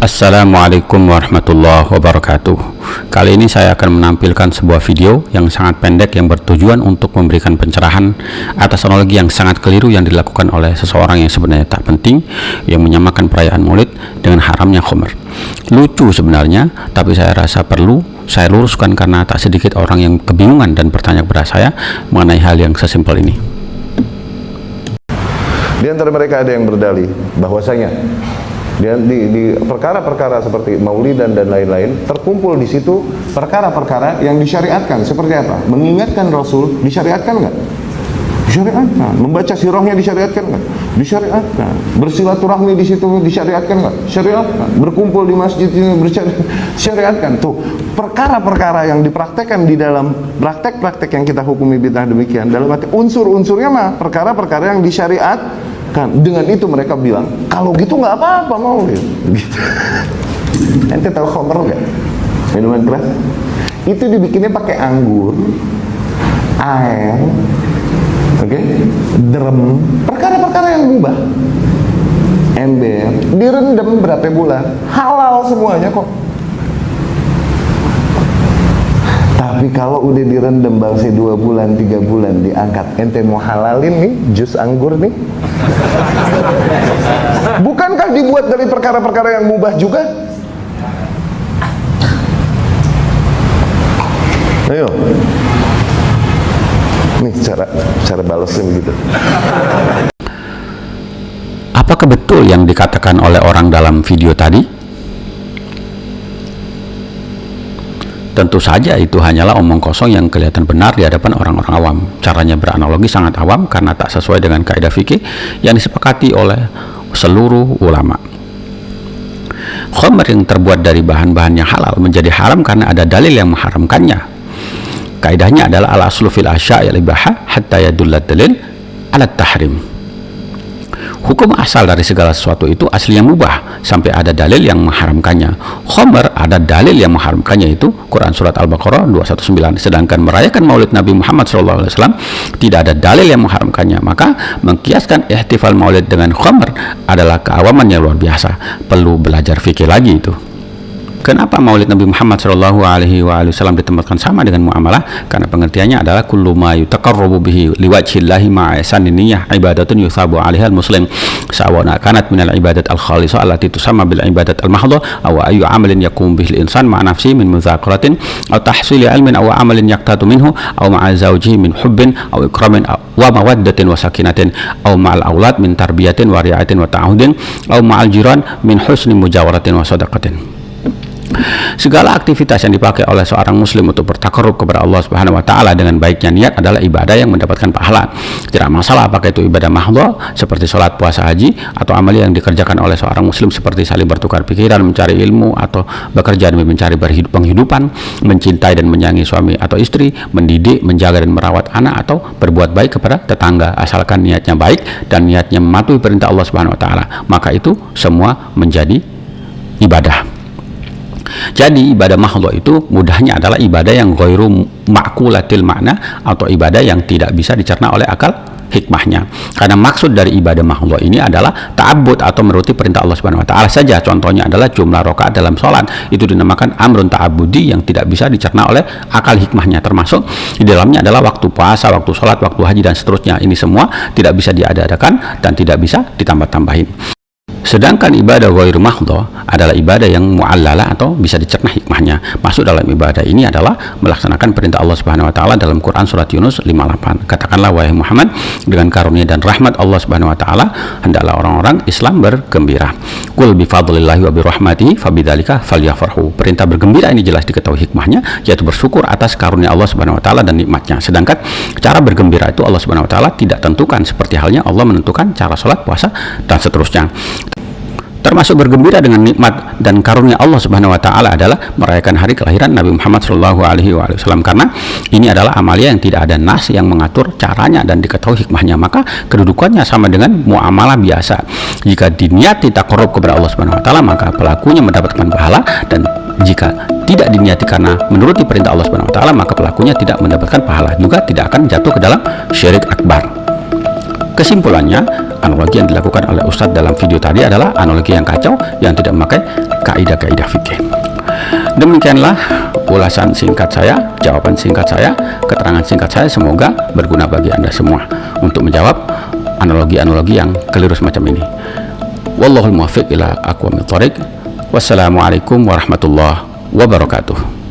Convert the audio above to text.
Assalamualaikum warahmatullahi wabarakatuh. Kali ini saya akan menampilkan sebuah video yang sangat pendek yang bertujuan untuk memberikan pencerahan atas analogi yang sangat keliru yang dilakukan oleh seseorang yang sebenarnya tak penting, yang menyamakan perayaan Maulid dengan haramnya khamr. Lucu sebenarnya, tapi saya rasa perlu saya luruskan karena tak sedikit orang yang kebingungan dan bertanya kepada saya mengenai hal yang sesimpel ini. Di antara mereka ada yang berdalih bahwasanya di perkara-perkara seperti maulidan dan lain-lain terkumpul di situ perkara-perkara yang disyariatkan. Seperti apa? Mengingatkan Rasul disyariatkan nggak? Disyariatkan. Membaca sirahnya disyariatkan nggak? Disyariatkan. Bersilaturahmi di situ disyariatkan nggak? Syariatkan. Berkumpul di masjid ini disyariatkan. Tuh perkara-perkara yang dipraktekkan di dalam praktek-praktek yang kita hukumi bid'ah demikian, dalam arti unsur-unsurnya mah perkara-perkara yang disyariatkan. Dengan itu mereka bilang, kalau gitu nggak apa-apa Maulid. Gitu. Ente tahu khamr nggak? Minuman keras. Itu dibikinnya pakai anggur, air, drum, perkara-perkara yang mubah, ember, direndam berapa bulan, halal semuanya kok. Tapi kalau udah direndam bangsa 2 bulan, 3 bulan diangkat, ente mau halalin nih jus anggur nih? Bukankah dibuat dari perkara-perkara yang mubah juga? Ayo. Nih cara balasnya begitu. Apakah betul yang dikatakan oleh orang dalam video tadi? Tentu saja itu hanyalah omong kosong yang kelihatan benar di hadapan orang-orang awam. Caranya beranalogi sangat awam karena tak sesuai dengan kaidah fikih yang disepakati oleh seluruh ulama. Khamr yang terbuat dari bahan-bahan yang halal menjadi haram karena ada dalil yang mengharamkannya. Kaidahnya adalah al-aslu fil asya'i al-ibaha hatta yadulla dalil ala tahrim. Hukum asal dari segala sesuatu itu aslinya mubah sampai ada dalil yang mengharamkannya. Khamr ada dalil yang mengharamkannya, itu Quran surat Al-Baqarah 219. Sedangkan merayakan Maulid Nabi Muhammad SAW tidak ada dalil yang mengharamkannya. Maka mengkiaskan ihtifal Maulid dengan khamr adalah keawaman yang luar biasa. Perlu belajar fikih lagi itu. Kenapa Maulid Nabi Muhammad SAW ditempatkan sama dengan muamalah? Karena pengertiannya adalah kullu ma yutaqarrabu bihi liwajhillahi ma'a ihsanin niyyah ibadatun yuthabu 'alaiha al-muslim sawa'un kanat minal ibadat al-khalisah allati tusamma bil ibadat al-mahdhah aw ayyu 'amalin yaqum bihi al-insan ma'a nafsihi min mudhakaratin aw tahsili 'ilmin aw 'amalin yaqtatu minhu aw ma'a zawjihi min hubbin aw ikramin wa mawaddatin wa sakinatin aw ma'al aulad min tarbiyatin wa ri'ayatin wa ta'ahudin aw ma'al jiran min husni mujawaratin wa sadaqatin. Segala aktivitas yang dipakai oleh seorang muslim untuk bertakarrub kepada Allah Subhanahu wa taala dengan baiknya niat adalah ibadah yang mendapatkan pahala. Tidak masalah apakah itu ibadah mahdhah seperti salat, puasa, haji, atau amal yang dikerjakan oleh seorang muslim seperti saling bertukar pikiran, mencari ilmu, atau bekerja demi mencari penghidupan, mencintai dan menyayangi suami atau istri, mendidik, menjaga dan merawat anak, atau berbuat baik kepada tetangga, asalkan niatnya baik dan niatnya mematuhi perintah Allah Subhanahu wa taala, maka itu semua menjadi ibadah. Jadi ibadah mahdhah itu mudahnya adalah ibadah yang ghairu ma'kulatil makna atau ibadah yang tidak bisa dicerna oleh akal hikmahnya. Karena maksud dari ibadah mahdhah ini adalah ta'abbud atau menuruti perintah Allah Subhanahu wa taala saja. Contohnya adalah jumlah rakaat dalam salat. Itu dinamakan amrun ta'abbudi yang tidak bisa dicerna oleh akal hikmahnya, termasuk di dalamnya adalah waktu puasa, waktu salat, waktu haji dan seterusnya. Ini semua tidak bisa diada-adakan dan tidak bisa ditambah-tambahin. Sedangkan ibadah ghairu mahdhah adalah ibadah yang mu'allalah atau bisa dicerna hikmahnya. Masuk dalam ibadah ini adalah melaksanakan perintah Allah Subhanahu wa taala dalam Quran surat Yunus 58. Katakanlah wahai Muhammad, dengan karunia dan rahmat Allah Subhanahu wa taala hendaklah orang-orang Islam bergembira. Qul bi fadlillahi wa bi rahmatihi fabidzalika falyafrahu. Perintah bergembira ini jelas diketahui hikmahnya, yaitu bersyukur atas karunia Allah Subhanahu wa taala dan nikmatnya. Sedangkan cara bergembira itu Allah Subhanahu wa taala tidak tentukan, seperti halnya Allah menentukan cara salat, puasa dan seterusnya. Termasuk bergembira dengan nikmat dan karunia Allah Subhanahu wa taala adalah merayakan hari kelahiran Nabi Muhammad SAW, karena ini adalah amalia yang tidak ada nas yang mengatur caranya dan diketahui hikmahnya, maka kedudukannya sama dengan muamalah biasa. Jika diniati taqarrub kepada Allah Subhanahu wa taala, maka pelakunya mendapatkan pahala, dan jika tidak diniati karena menuruti perintah Allah Subhanahu wa taala, maka pelakunya tidak mendapatkan pahala, juga tidak akan jatuh ke dalam syirik akbar. Kesimpulannya, analogi yang dilakukan oleh Ustadz dalam video tadi adalah analogi yang kacau, yang tidak memakai kaidah-kaidah fikih. Demikianlah ulasan singkat saya, jawaban singkat saya, keterangan singkat saya, semoga berguna bagi Anda semua untuk menjawab analogi-analogi yang keliru semacam ini. Wallahul muwaffiq ila aqwamit thoriq. Wassalamualaikum warahmatullahi wabarakatuh.